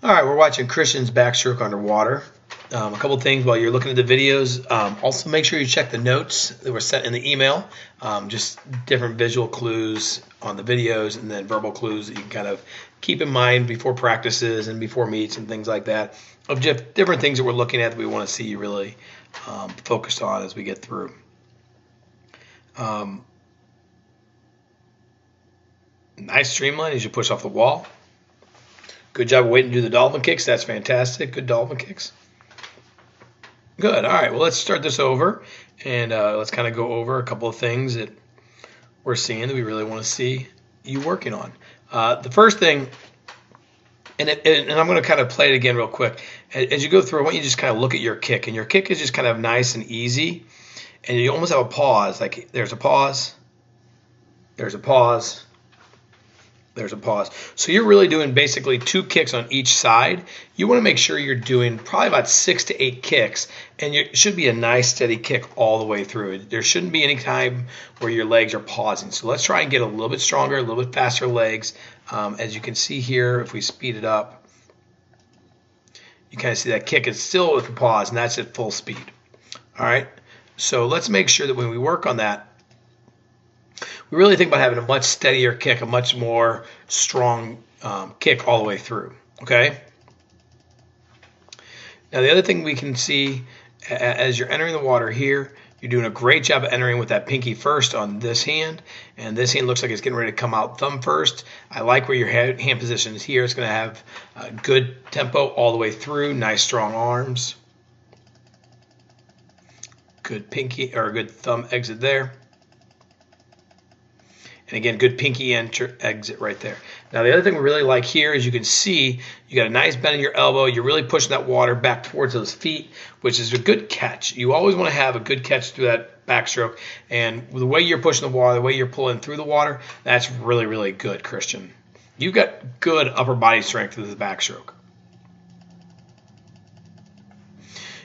All right, we're watching Christian's backstroke underwater. A couple things while you're looking at the videos. Also, make sure you check the notes that were sent in the email. Just different visual clues on the videos and then verbal clues that you can kind of keep in mind before practices and before meets and things like that. Of different things that we're looking at that we want to see you really focused on as we get through. Nice streamline as you push off the wall. Good job of waiting to do the dolphin kicks. That's fantastic. Good dolphin kicks. Good. All right. Well, let's start this over, and let's kind of go over a couple of things that we're seeing that we really want to see you working on. The first thing, and I'm going to kind of play it again real quick. As you go through, I want you to just kind of look at your kick, and your kick is just kind of nice and easy, and you almost have a pause. Like there's a pause, there's a pause. There's a pause. So you're really doing basically 2 kicks on each side. You want to make sure you're doing probably about 6 to 8 kicks, and it should be a nice steady kick all the way through. There shouldn't be any time where your legs are pausing. So let's try and get a little bit stronger, a little bit faster legs. As you can see here, if we speed it up, you kind of see that kick is still with the pause, and that's at full speed. All right. So let's make sure that when we work on that, we really think about having a much steadier kick, a much more strong kick all the way through, okay? Now, the other thing we can see as you're entering the water here, you're doing a great job of entering with that pinky first on this hand, and this hand looks like it's getting ready to come out thumb first. I like where your hand position is here. It's going to have a good tempo all the way through, nice strong arms. Good pinky or good thumb exit there. And again, good pinky exit right there. Now, the other thing we really like here is you can see you got a nice bend in your elbow. You're really pushing that water back towards those feet, which is a good catch. You always want to have a good catch through that backstroke. And the way you're pushing the water, the way you're pulling through the water, that's really, really good, Christian. You've got good upper body strength through the backstroke.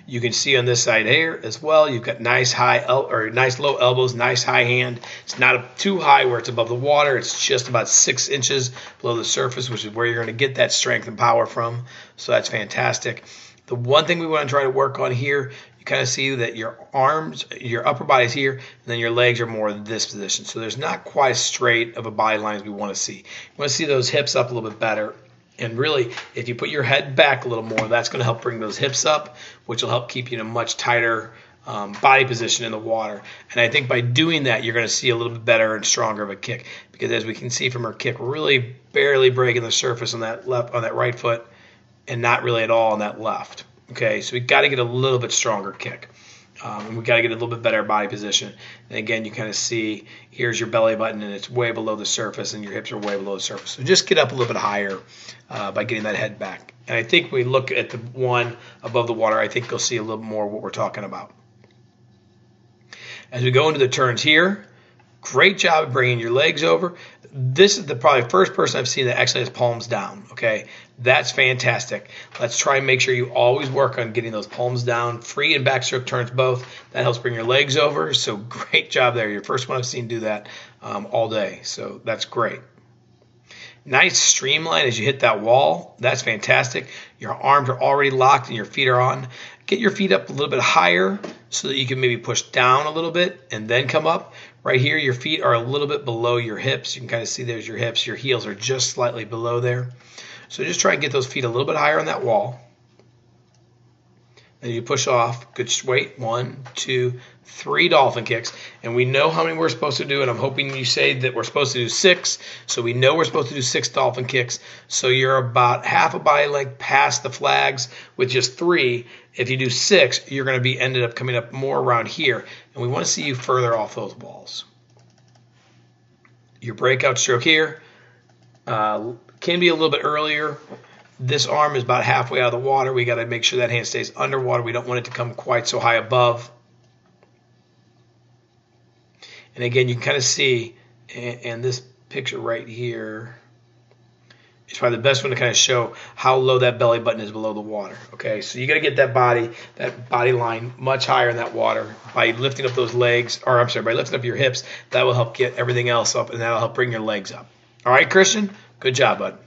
You can see on this side here as well, you've got nice low elbows, nice high hand. It's not too high where it's above the water. It's just about 6 inches below the surface, which is where you're going to get that strength and power from. So that's fantastic. The one thing we want to try to work on here, you kind of see that your arms, your upper body is here, and then your legs are more in this position. So there's not quite as straight of a body line as we want to see. We want to see those hips up a little bit better. And really, if you put your head back a little more, that's going to help bring those hips up, which will help keep you in a much tighter body position in the water. And I think by doing that, you're going to see a little bit better and stronger of a kick. Because as we can see from her kick, we're really barely breaking the surface on that right foot, and not really at all on that left. Okay, so we got to get a little bit stronger kick. And we got to get a little bit better body position. And again, you kind of see here's your belly button, and it's way below the surface, and your hips are way below the surface. So just get up a little bit higher by getting that head back. And I think when we look at the one above the water, I think you'll see a little more what we're talking about. As we go into the turns here, great job of bringing your legs over. This is the probably first person I've seen that actually has palms down, okay? That's fantastic. Let's try and make sure you always work on getting those palms down. Free and backstroke turns both. That helps bring your legs over, so great job there. Your first one I've seen do that all day, so that's great. Nice streamline as you hit that wall. That's fantastic. Your arms are already locked and your feet are on. Get your feet up a little bit higher so that you can maybe push down a little bit and then come up. Right here, your feet are a little bit below your hips. You can kind of see there's your hips. Your heels are just slightly below there. So just try and get those feet a little bit higher on that wall. Then you push off. Good weight. 1, 2, 3 dolphin kicks. And we know how many we're supposed to do, and I'm hoping you say that we're supposed to do 6. So we know we're supposed to do 6 dolphin kicks. So you're about half a body length past the flags with just 3. If you do 6, you're going to be ended up coming up more around here. And we want to see you further off those walls. Your breakout stroke here can be a little bit earlier. This arm is about halfway out of the water. We got to make sure that hand stays underwater. We don't want it to come quite so high above. And again, you can kind of see, and this picture right here is probably the best one to kind of show how low that belly button is below the water. Okay, so you got to get that body line much higher in that water by lifting up those legs, or I'm sorry, by lifting up your hips. That will help get everything else up, and that'll help bring your legs up. All right, Christian, good job, bud.